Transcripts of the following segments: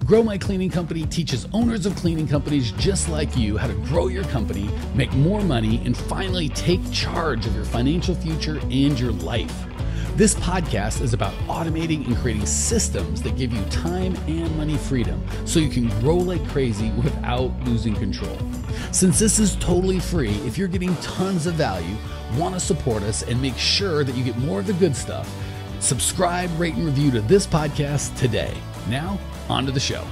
Grow My Cleaning Company teaches owners of cleaning companies just like you how to grow your company, make more money, and finally take charge of your financial future and your life. This podcast is about automating and creating systems that give you time and money freedom so you can grow like crazy without losing control. Since this is totally free, if you're getting tons of value, want to support us and make sure that you get more of the good stuff, subscribe, rate, and review to this podcast today. Now, on to the show.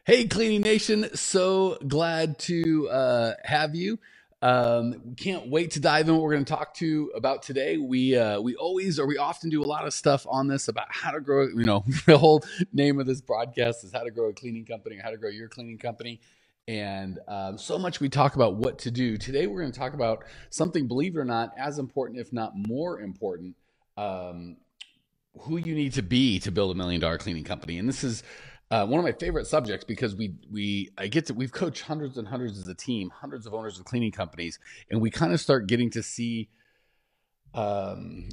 Hey, Cleaning Nation. So glad to have you. Can't wait to dive in what we're going to talk about today. We often do a lot of stuff on this about how to grow, the whole name of this broadcast is how to grow a cleaning company, or how to grow your cleaning company. And so much we talk about what to do. Today, we're going to talk about something, believe it or not, as important, if not more important, who you need to be to build $1 million cleaning company. And this is one of my favorite subjects because we've coached hundreds and hundreds as a team, hundreds of owners of cleaning companies, and we kind of start getting to see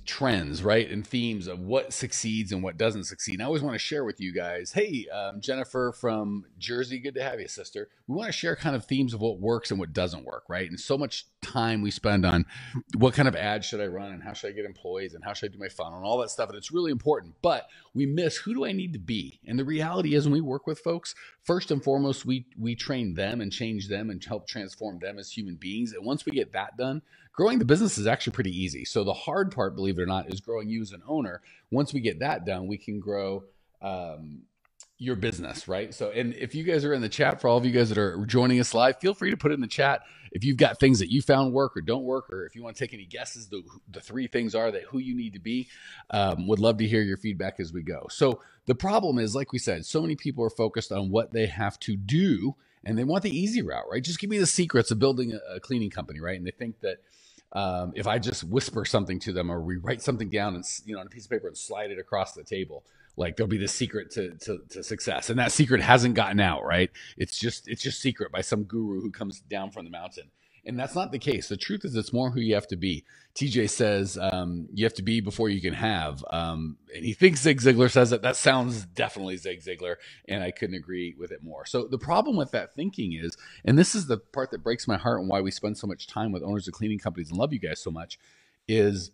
trends, right? And themes of what succeeds and what doesn't succeed. And I always want to share with you guys, hey, Jennifer from Jersey, good to have you, sister. We want to share kind of themes of what works and what doesn't work, right? And so much time we spend on what kind of ads should I run and how should I get employees and how should I do my funnel and all that stuff. And it's really important, but we miss who do I need to be? And the reality is when we work with folks, first and foremost, we train them and change them and help transform them as human beings. And once we get that done, growing the business is actually pretty easy. So the hard part, believe it or not, is growing you as an owner. Once we get that done, we can grow your business, right? So, and if you guys are in the chat, for all of you guys that are joining us live, feel free to put it in the chat if you've got things that you found work or don't work, or if you want to take any guesses, the three things are that who you need to be. Would love to hear your feedback as we go. So the problem is, like we said, so many people are focused on what they have to do and they want the easy route, right? Just give me the secrets of building a cleaning company, right? And they think that if I just whisper something to them or we write something down and on a piece of paper and slide it across the table, like there'll be the secret to success. And that secret hasn't gotten out, right? It's just secret by some guru who comes down from the mountain. And that's not the case. The truth is it's more who you have to be. TJ says you have to be before you can have. And he thinks Zig Ziglar says it. That sounds definitely Zig Ziglar. And I couldn't agree with it more. So the problem with that thinking is, and this is the part that breaks my heart and why we spend so much time with owners of cleaning companies and love you guys so much, is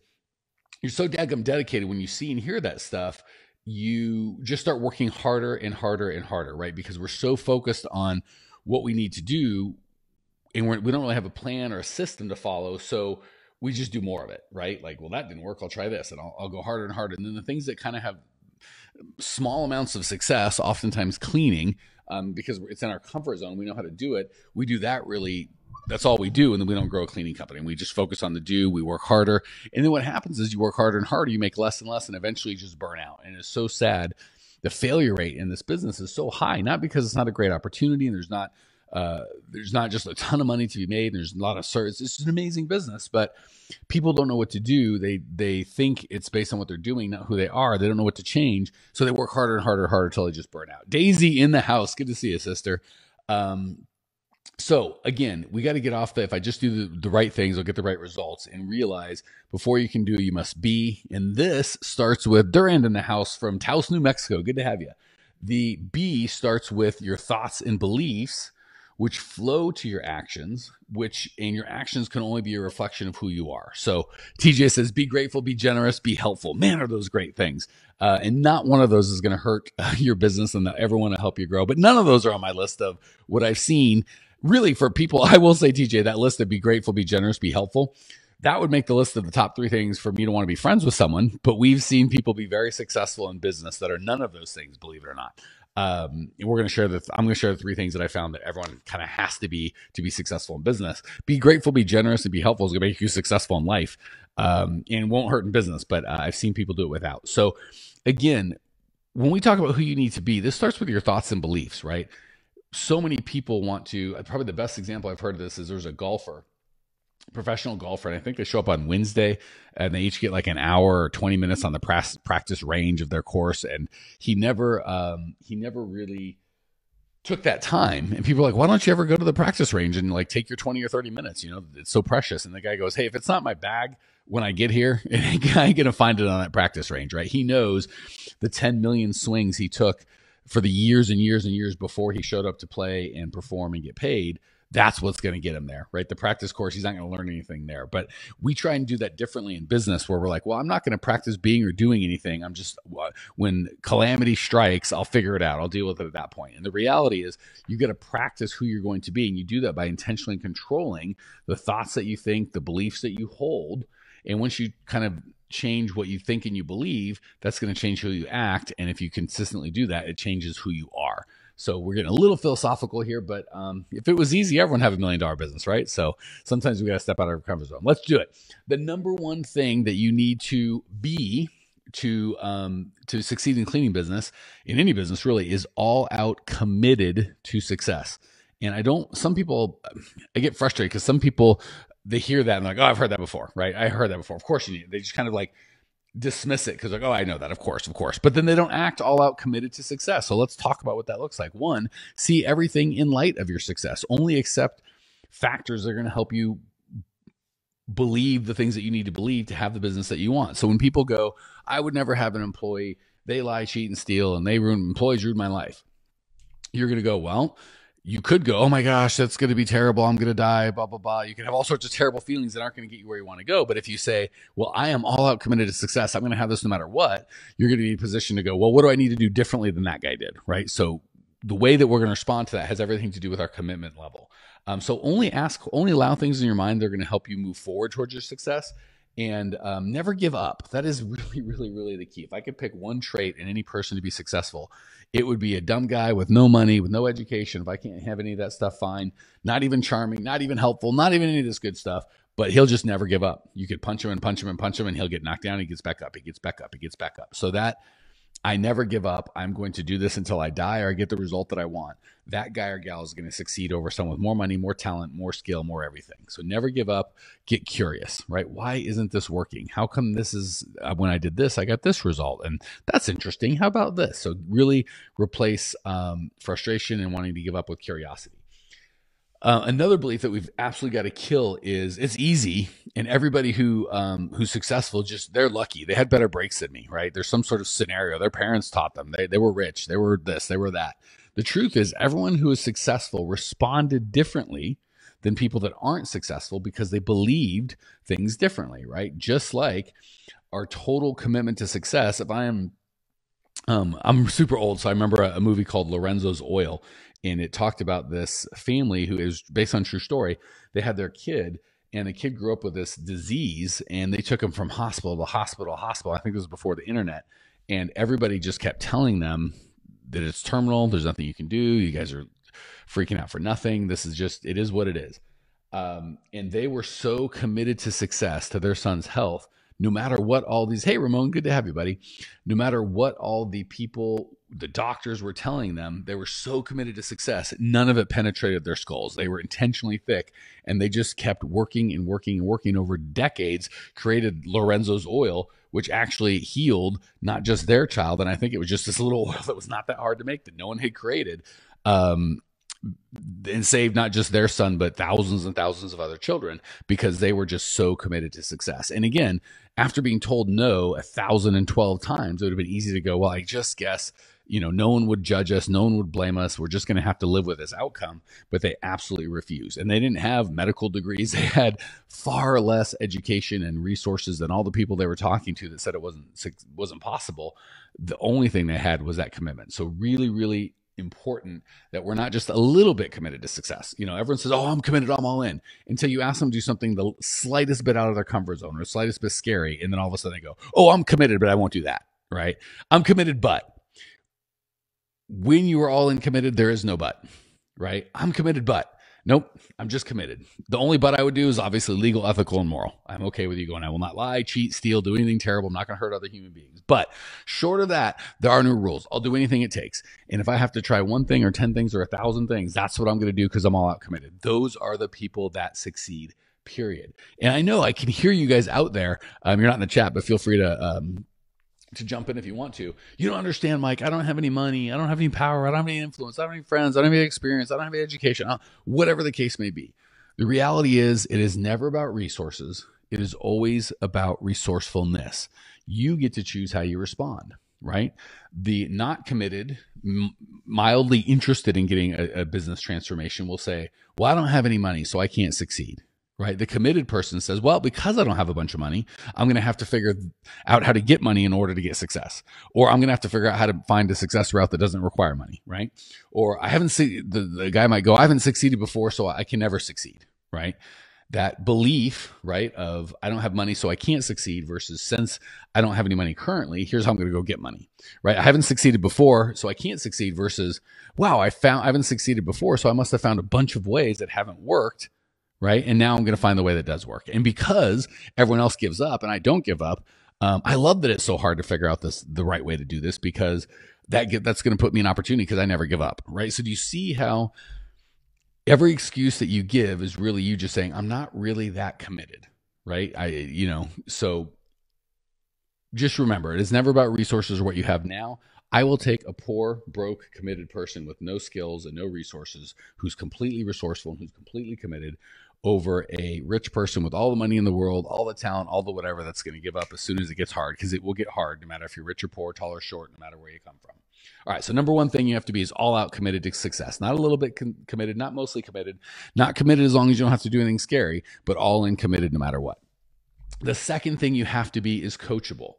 you're so daggum dedicated when you see and hear that stuff, you just start working harder and harder and harder, right? Because we're so focused on what we need to do and we don't really have a plan or a system to follow. So we just do more of it, right? Like, well, that didn't work. I'll try this and I'll go harder and harder. And then the things that kind of have small amounts of success, oftentimes cleaning, because it's in our comfort zone, we know how to do it. We do that that's all we do. And then we don't grow a cleaning company. And we just focus on the do, we work harder. And then what happens is you work harder and harder, you make less and less, and eventually you just burn out. And it's so sad. The failure rate in this business is so high, not because it's not a great opportunity and there's not just a ton of money to be made. There's a lot of service. It's just an amazing business, but people don't know what to do. They think it's based on what they're doing, not who they are. They don't know what to change. So they work harder and harder and harder until they just burn out. Daisy in the house. Good to see you, sister. So again, we got to get off if I just do the right things, I'll get the right results, and realize before you can do, you must be. And this starts with Durand in the house from Taos, New Mexico. Good to have you. The B starts with your thoughts and beliefs, which flow to your actions, and your actions can only be a reflection of who you are. So TJ says, be grateful, be generous, be helpful. Man, are those great things. And not one of those is going to hurt your business and everyone to help you grow. But none of those are on my list of what I've seen. Really, for people, I will say, TJ, that list of be grateful, be generous, be helpful, that would make the list of the top 3 things for me to want to be friends with someone. But we've seen people be very successful in business that are none of those things, believe it or not. I'm going to share the 3 things that I found that everyone kind of has to be successful in business. Be grateful, be generous, and be helpful is going to make you successful in life, and won't hurt in business. But I've seen people do it without. So again, when we talk about who you need to be, this starts with your thoughts and beliefs, right? So many people want to, probably the best example I've heard of this is there's a professional golfer, and I think they show up on Wednesday and they each get like an hour or 20 minutes on the practice range of their course. And he never really took that time. And people are like, why don't you ever go to the practice range and like take your 20 or 30 minutes? It's so precious. And the guy goes, hey, if it's not my bag when I get here, I ain't going to find it on that practice range, right? He knows the 10 million swings he took for the years and years and years before he showed up to play and perform and get paid, that's what's going to get him there, right? The practice course, he's not going to learn anything there. But we try and do that differently in business, where we're like, well, I'm not going to practice being or doing anything. I'm just, when calamity strikes, I'll figure it out. I'll deal with it at that point. And the reality is, you got to practice who you're going to be. And you do that by intentionally controlling the thoughts that you think, the beliefs that you hold. And once you kind of change what you think and you believe, that's going to change who you act. And if you consistently do that, it changes who you are. So we're getting a little philosophical here, but if it was easy, everyone would have $1 million business, right? So sometimes we got to step out of our comfort zone. Let's do it. The number one thing that you need to be to succeed in cleaning business, in any business really, is all out committed to success. And some people, I get frustrated because some people, they hear that and they're like, oh, I've heard that before, right? I heard that before. Of course you need it. They just kind of like dismiss it because like, oh, I know that, of course. But then they don't act all out committed to success. So let's talk about what that looks like. One, see everything in light of your success. Only accept factors that are going to help you believe the things that you need to believe to have the business that you want. So when people go, I would never have an employee, they lie, cheat, and steal, and employees ruin my life. You're going to go, well, you could go, oh my gosh, that's going to be terrible. I'm going to die, blah, blah, blah. You can have all sorts of terrible feelings that aren't going to get you where you want to go. But if you say, well, I am all out committed to success, I'm going to have this no matter what, you're going to be in a position to go, well, what do I need to do differently than that guy did, right? So the way that we're going to respond to that has everything to do with our commitment level. So only allow things in your mind that are going to help you move forward towards your success. And never give up. That is really, really, really the key. If I could pick one trait in any person to be successful, it would be a dumb guy with no money, with no education. If I can't have any of that stuff, fine. Not even charming, not even helpful, not even any of this good stuff. But he'll just never give up. You could punch him and punch him and punch him, and he'll get knocked down. He gets back up. He gets back up. He gets back up. So that I never give up. I'm going to do this until I die or I get the result that I want. That guy or gal is going to succeed over someone with more money, more talent, more skill, more everything. So never give up. Get curious, right? Why isn't this working? How come this is, when I did this, I got this result? And that's interesting. How about this? So really replace frustration and wanting to give up with curiosity. Another belief that we've absolutely got to kill is it's easy, and everybody who's successful, just they're lucky. They had better breaks than me, right? There's some sort of scenario. Their parents taught them. They were rich. They were this. They were that. The truth is, everyone who is successful responded differently than people that aren't successful because they believed things differently, right? Just like our total commitment to success. If I'm super old, so I remember a movie called Lorenzo's Oil. And it talked about this family who is based on true story. They had their kid, and the kid grew up with this disease, and they took him from hospital to hospital to hospital. I think this was before the internet. And everybody just kept telling them that it's terminal. There's nothing you can do. You guys are freaking out for nothing. This is just, it is what it is. And they were so committed to success, to their son's health, no matter what all these, hey, Ramon, good to have you, buddy. No matter what all the people, the doctors were telling them, they were so committed to success. None of it penetrated their skulls. They were intentionally thick, and they just kept working and working and working over decades, created Lorenzo's Oil, which actually healed not just their child. And I think it was just this little oil that was not that hard to make that no one had created. And saved not just their son, but thousands and thousands of other children because they were just so committed to success. And again, after being told no 1,012 times, it would have been easy to go, well, I just guess, no one would judge us. No one would blame us. We're just going to have to live with this outcome. But they absolutely refused. And they didn't have medical degrees. They had far less education and resources than all the people they were talking to that said it wasn't possible. The only thing they had was that commitment. So really, really important that we're not just a little bit committed to success. Everyone says, oh, I'm committed, I'm all in, until you ask them to do something the slightest bit out of their comfort zone or the slightest bit scary. And then all of a sudden they go, oh, I'm committed, but I won't do that. Right. I'm committed, but when you are all in committed, there is no but, right? I'm committed, but nope, I'm just committed. The only but I would do is obviously legal, ethical, and moral. I'm okay with you going, I will not lie, cheat, steal, do anything terrible. I'm not going to hurt other human beings. But short of that, there are no rules. I'll do anything it takes. And if I have to try one thing or 10 things or 1,000 things, that's what I'm going to do because I'm all out committed. Those are the people that succeed, period. And I know I can hear you guys out there. You're not in the chat, but feel free to jump in if you want to. You don't understand, Mike. I don't have any money. I don't have any power. I don't have any influence. I don't have any friends. I don't have any experience. I don't have any education. Whatever the case may be. The reality is it is never about resources. It is always about resourcefulness. You get to choose how you respond. right? The not committed, mildly interested in getting a business transformation will say, well, I don't have any money, so I can't succeed, right? The committed person says, well, because I don't have a bunch of money, I'm going to have to figure out how to get money in order to get success. Or I'm going to have to figure out how to find a success route that doesn't require money, right? Or I haven't seen, the guy might go, I haven't succeeded before, so I can never succeed, right? That belief, right, of I don't have money, so I can't succeed versus since I don't have any money currently, here's how I'm going to go get money, right? I haven't succeeded before, so I can't succeed versus, wow, I haven't succeeded before, so I must have found a bunch of ways that haven't worked, right? And now I'm going to find the way that does work. And because everyone else gives up and I don't give up, I love that it's so hard to figure out the right way to do this because that's going to put me in opportunity because I never give up, right? So do you see how every excuse that you give is really you just saying, I'm not really that committed, right? So just remember, it is never about resources or what you have now. I will take a poor, broke, committed person with no skills and no resources who's completely resourceful and who's completely committed over a rich person with all the money in the world, all the talent, all the whatever that's going to give up as soon as it gets hard, because it will get hard no matter if you're rich or poor, tall or short, no matter where you come from. All right, so number one thing you have to be is all out committed to success. Not a little bit committed, not mostly committed, not committed as long as you don't have to do anything scary, but all in committed no matter what. The second thing you have to be is coachable.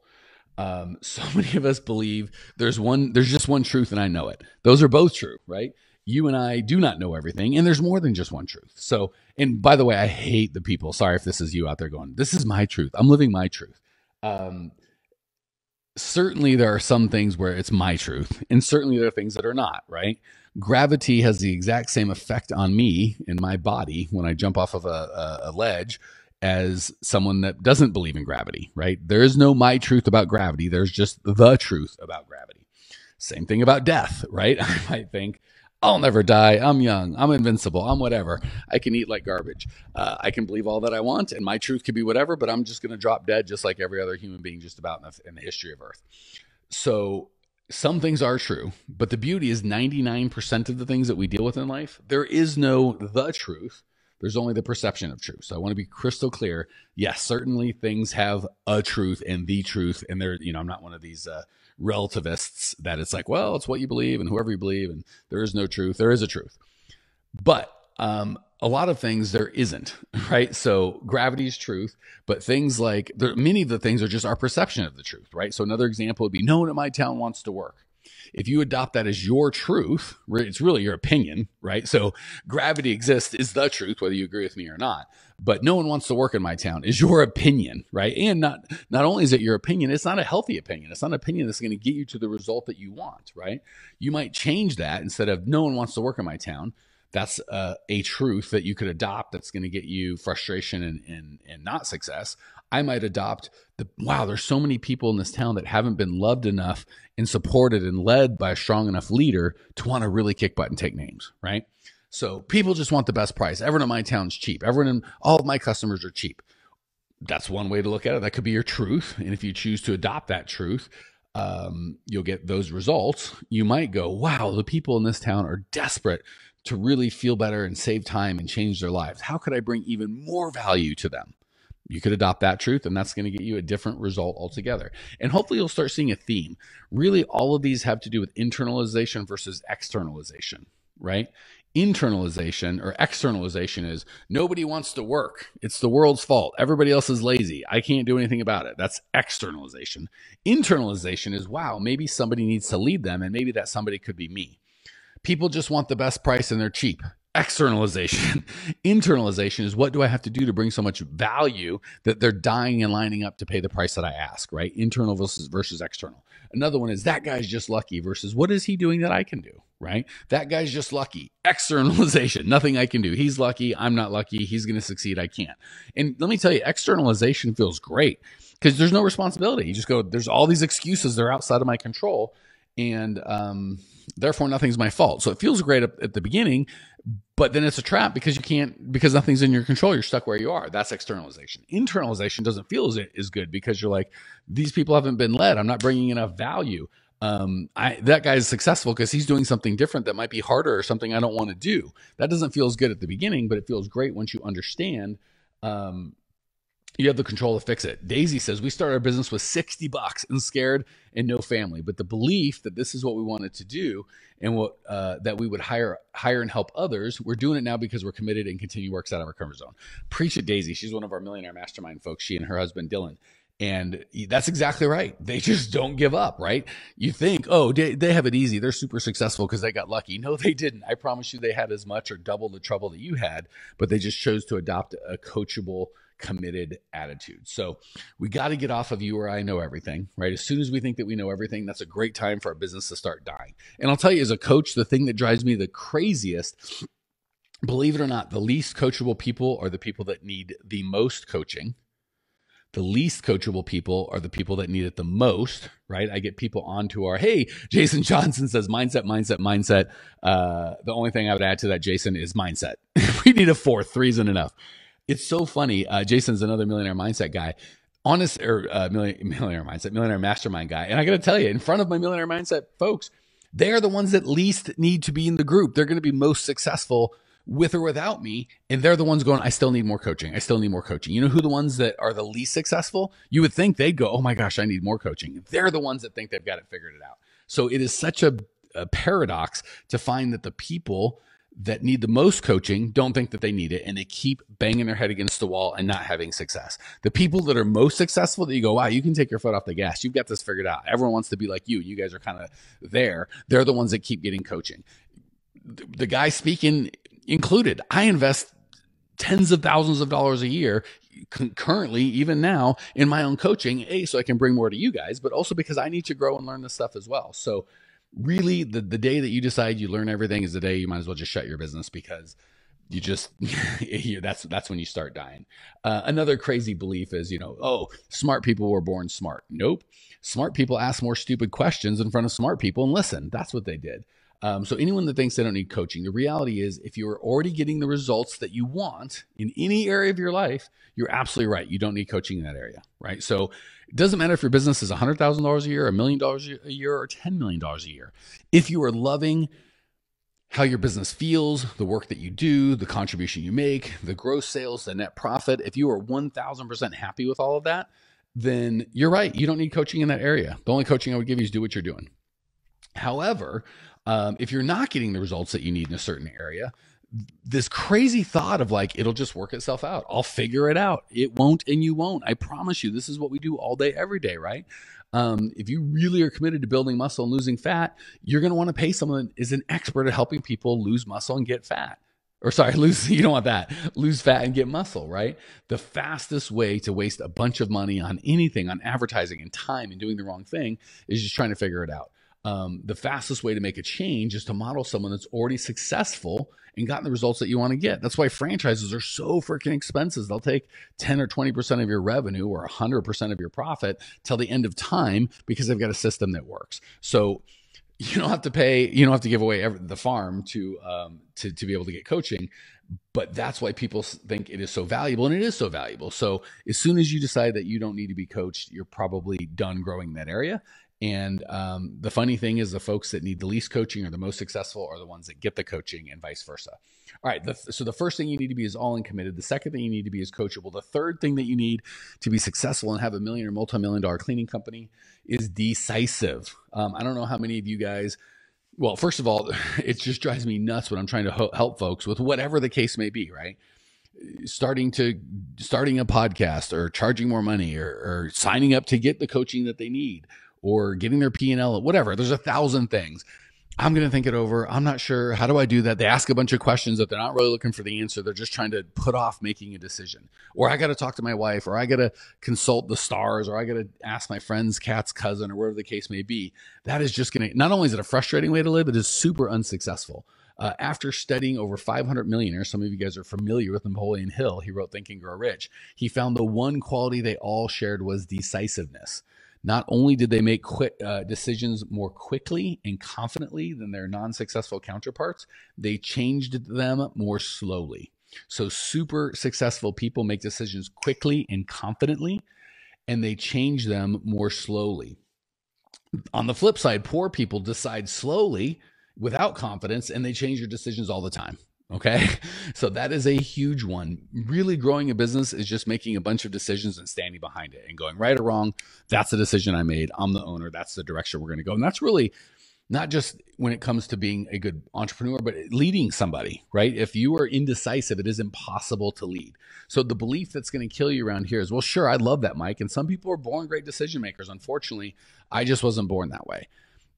So many of us believe there's just one truth and I know it. Those are both true, right? You and I do not know everything, and there's more than just one truth. So, and by the way, I hate the people. Sorry if this is you out there going, this is my truth. I'm living my truth. Certainly there are some things where it's my truth, and certainly there are things that are not, right? Gravity has the exact same effect on me and my body when I jump off of a ledge as someone that doesn't believe in gravity, right? There is no my truth about gravity. There's just the truth about gravity. Same thing about death, right? I might think, I'll never die. I'm young. I'm invincible. I'm whatever. I can eat like garbage. I can believe all that I want, and my truth could be whatever, but I'm just going to drop dead just like every other human being just about in the history of Earth. So some things are true, but the beauty is 99% of the things that we deal with in life, there is no the truth. There's only the perception of truth. So I want to be crystal clear. Yes, certainly things have a truth and the truth. And I'm not one of these relativists that it's like, well, it's what you believe and whoever you believe, and there is no truth. There is a truth. But a lot of things there isn't, right? So gravity's truth, but things like many of the things are just our perception of the truth, right? So another example would be no one in my town wants to work. If you adopt that as your truth, it's really your opinion, right? So gravity exists is the truth, whether you agree with me or not. But no one wants to work in my town is your opinion, right? And not only is it your opinion, it's not a healthy opinion. It's not an opinion that's going to get you to the result that you want, right? You might change that instead of no one wants to work in my town. That's a truth that you could adopt that's going to get you frustration and not success. I might adopt wow, there's so many people in this town that haven't been loved enough and supported and led by a strong enough leader to want to really kick butt and take names, right? So people just want the best price. Everyone in my town's cheap. All of my customers are cheap. That's one way to look at it. That could be your truth. And if you choose to adopt that truth, you'll get those results. You might go, wow, the people in this town are desperate to really feel better and save time and change their lives. How could I bring even more value to them? You could adopt that truth, and that's going to get you a different result altogether. And hopefully you'll start seeing a theme. Really, all of these have to do with internalization versus externalization, right? Internalization or externalization is nobody wants to work. It's the world's fault. Everybody else is lazy. I can't do anything about it. That's externalization. Internalization is, wow, maybe somebody needs to lead them, and maybe that somebody could be me. People just want the best price and they're cheap. Externalization. Internalization is what do I have to do to bring so much value that they're dying and lining up to pay the price that I ask, right? Internal versus external. Another one is that guy's just lucky versus what is he doing that I can do, right? That guy's just lucky. Externalization. Nothing I can do. He's lucky. I'm not lucky. He's going to succeed. I can't. And let me tell you, externalization feels great because there's no responsibility. You just go, there's all these excuses. They're outside of my control. And therefore nothing's my fault. So it feels great at the beginning, but then it's a trap because because nothing's in your control. You're stuck where you are. That's externalization. Internalization doesn't feel as good because you're like, these people haven't been led. I'm not bringing enough value. That guy's successful because he's doing something different that might be harder or something I don't want to do. That doesn't feel as good at the beginning, but it feels great once you understand You have the control to fix it. Daisy says, we started our business with $60 and scared and no family, but the belief that this is what we wanted to do and what that we would hire and help others, we're doing it now because we're committed and continue works out of our comfort zone. Preach it, Daisy. She's one of our millionaire mastermind folks, she and her husband Dylan. And that's exactly right. They just don't give up, right? You think, oh, they have it easy. They're super successful because they got lucky. No, they didn't. I promise you they had as much or double the trouble that you had, but they just chose to adopt a coachable, committed attitude. So we got to get off of you or I know everything, right? As soon as we think that we know everything, that's a great time for our business to start dying. And I'll tell you, as a coach, the thing that drives me the craziest, believe it or not, the least coachable people are the people that need the most coaching. The least coachable people are the people that need it the most, right? I get people onto our, hey, Jason Johnson says mindset, mindset, mindset. The only thing I would add to that, Jason, is mindset. We need a fourth. 3 isn't enough. It's so funny. Jason's another millionaire mindset guy, millionaire mastermind guy. And I got to tell you, in front of my millionaire mindset folks, they are the ones that least need to be in the group. They're going to be most successful with or without me. And they're the ones going, I still need more coaching. I still need more coaching. You know who the ones that are the least successful? You would think they'd go, oh my gosh, I need more coaching. They're the ones that think they've got it figured it out. So it is such a paradox to find that the people that need the most coaching don't think that they need it, and they keep banging their head against the wall and not having success. The people that are most successful, that you go, wow, you can take your foot off the gas. You've got this figured out. Everyone wants to be like you. You guys are kind of there. They're the ones that keep getting coaching. The guy speaking included, I invest tens of thousands of dollars a year currently, even now, in my own coaching, so I can bring more to you guys, but also because I need to grow and learn this stuff as well. So really, the day that you decide you learn everything is the day you might as well just shut your business, because you just that's when you start dying. Another crazy belief is, oh, smart people were born smart. Nope. Smart people ask more stupid questions in front of smart people and listen. That's what they did. So anyone that thinks they don't need coaching, the reality is, if you're already getting the results that you want in any area of your life, you're absolutely right. You don't need coaching in that area, right? So it doesn't matter if your business is $100,000 a year, $1 million a year, or $10 million a year. If you are loving how your business feels, the work that you do, the contribution you make, the gross sales, the net profit, if you are 1,000% happy with all of that, then you're right. You don't need coaching in that area. The only coaching I would give you is do what you're doing. However, if you're not getting the results that you need in a certain area, this crazy thought of like, it'll just work itself out. I'll figure it out. It won't, and you won't. I promise you, this is what we do all day, every day, right? If you really are committed to building muscle and losing fat, you're going to want to pay someone that is an expert at helping people lose muscle and get fat. Or sorry, you don't want that. Lose fat and get muscle, right? The fastest way to waste a bunch of money on anything, on advertising and time and doing the wrong thing, is just trying to figure it out. The fastest way to make a change is to model someone that's already successful and gotten the results that you want to get. That's why franchises are so freaking expensive. They'll take 10 or 20% of your revenue or 100% of your profit till the end of time, because they've got a system that works. So you don't have to pay, you don't have to give away the farm to be able to get coaching. But that's why people think it is so valuable, and it is so valuable. So as soon as you decide that you don't need to be coached, you're probably done growing that area. And the funny thing is, the folks that need the least coaching are the most successful, are the ones that get the coaching, and vice versa. All right. So the first thing you need to be is all in committed. The second thing you need to be is coachable. The third thing that you need to be successful and have a million or multi-million-dollar cleaning company is decisive. I don't know how many of you guys, well, first of all, it just drives me nuts when I'm trying to help folks with whatever the case may be, right? Starting a podcast, or charging more money, or signing up to get the coaching that they need, or getting their P&L, whatever. There's 1,000 things. I'm going to think it over. I'm not sure. How do I do that? They ask a bunch of questions that they're not really looking for the answer. They're just trying to put off making a decision. Or I got to talk to my wife, or I got to consult the stars, or I got to ask my friend's cat's cousin, or whatever the case may be. That is just going to, not only is it a frustrating way to live, it is super unsuccessful. After studying over 500 millionaires, some of you guys are familiar with Napoleon Hill. He wrote Think and Grow Rich. He found the one quality they all shared was decisiveness. Not only did they make quick decisions more quickly and confidently than their non-successful counterparts, they changed them more slowly. So super successful people make decisions quickly and confidently, and they change them more slowly. On the flip side, poor people decide slowly without confidence, and they change their decisions all the time. Okay. So that is a huge one. Really growing a business is just making a bunch of decisions and standing behind it and going right or wrong. That's the decision I made. I'm the owner. That's the direction we're going to go. And that's really not just when it comes to being a good entrepreneur, but leading somebody, right? If you are indecisive, it is impossible to lead. So the belief that's going to kill you around here is, well, sure, I love that, Mike. And some people are born great decision makers. Unfortunately, I just wasn't born that way.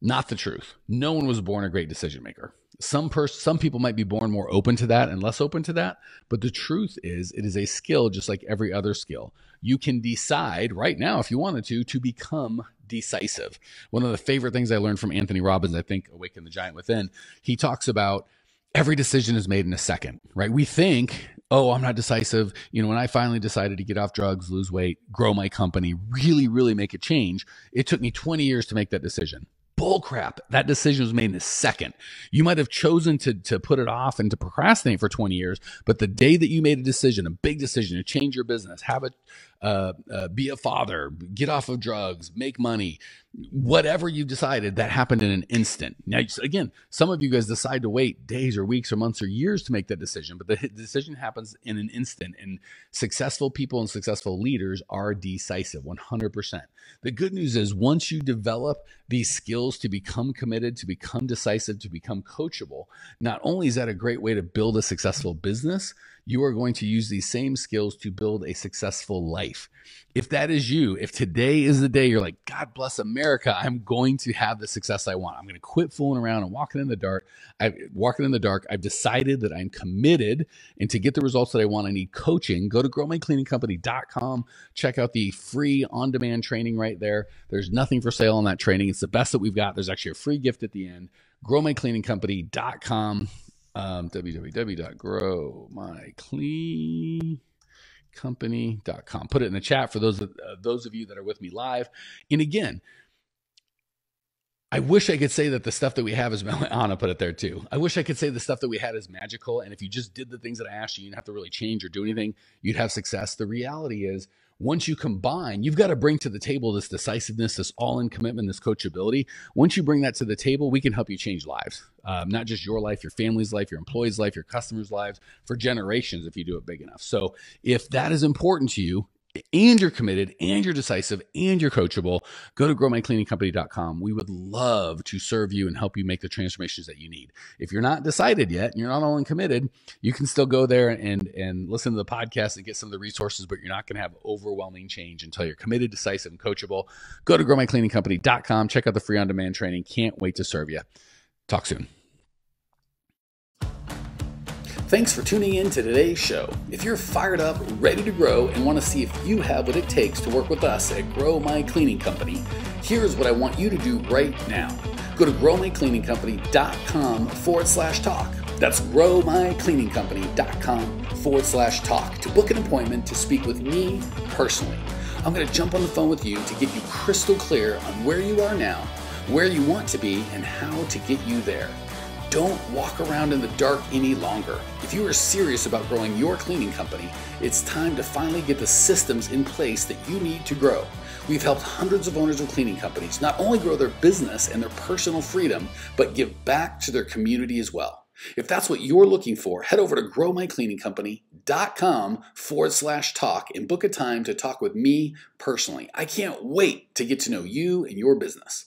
Not the truth. No one was born a great decision maker. Some people might be born more open to that and less open to that, but the truth is it is a skill just like every other skill. You can decide right now if you wanted to become decisive. One of the favorite things I learned from Anthony Robbins, I think Awaken the Giant Within, he talks about every decision is made in a second, right? We think, oh, I'm not decisive. When I finally decided to get off drugs, lose weight, grow my company, really, really make a change, it took me 20 years to make that decision. Bull crap. That decision was made in a second. You might have chosen to put it off and to procrastinate for 20 years, but the day that you made a decision, a big decision to change your business, be a father, get off of drugs, make money, whatever you decided, that happened in an instant. Now, again, some of you guys decide to wait days or weeks or months or years to make that decision, but the decision happens in an instant. And successful people and successful leaders are decisive, 100%. The good news is once you develop these skills to become committed, to become decisive, to become coachable, not only is that a great way to build a successful business, you are going to use these same skills to build a successful life. If that is you, if today is the day you're like, God bless America, I'm going to have the success I want. I'm going to quit fooling around and walking in the dark. I've decided that I'm committed, and to get the results that I want, I need coaching. Go to growmycleaningcompany.com. Check out the free on-demand training right there. There's nothing for sale on that training. It's the best that we've got. There's actually a free gift at the end. growmycleaningcompany.com. www.growmycleaningcompany.com. Put it in the chat for those of you that are with me live. And again, I wish I could say that the stuff that we have is, Anna put it there too. I wish I could say the stuff that we had is magical. And if you just did the things that I asked you, you didn't have to really change or do anything, you'd have success. The reality is, once you combine, you've got to bring to the table this decisiveness, this all-in commitment, this coachability. Once you bring that to the table, we can help you change lives. Not just your life, your family's life, your employees' life, your customers' lives for generations if you do it big enough. So if that is important to you, and you're committed, and you're decisive, and you're coachable, go to growmycleaningcompany.com. We would love to serve you and help you make the transformations that you need. If you're not decided yet, and you're not all in committed, you can still go there and listen to the podcast and get some of the resources, but you're not going to have overwhelming change until you're committed, decisive, and coachable. Go to growmycleaningcompany.com. Check out the free on-demand training. Can't wait to serve you. Talk soon. Thanks for tuning in to today's show. If you're fired up, ready to grow, and want to see if you have what it takes to work with us at Grow My Cleaning Company, here's what I want you to do right now. Go to growmycleaningcompany.com/talk. That's growmycleaningcompany.com/talk to book an appointment to speak with me personally. I'm going to jump on the phone with you to get you crystal clear on where you are now, where you want to be, and how to get you there. Don't walk around in the dark any longer. If you are serious about growing your cleaning company, it's time to finally get the systems in place that you need to grow. We've helped hundreds of owners of cleaning companies not only grow their business and their personal freedom, but give back to their community as well. If that's what you're looking for, head over to growmycleaningcompany.com/talk and book a time to talk with me personally. I can't wait to get to know you and your business.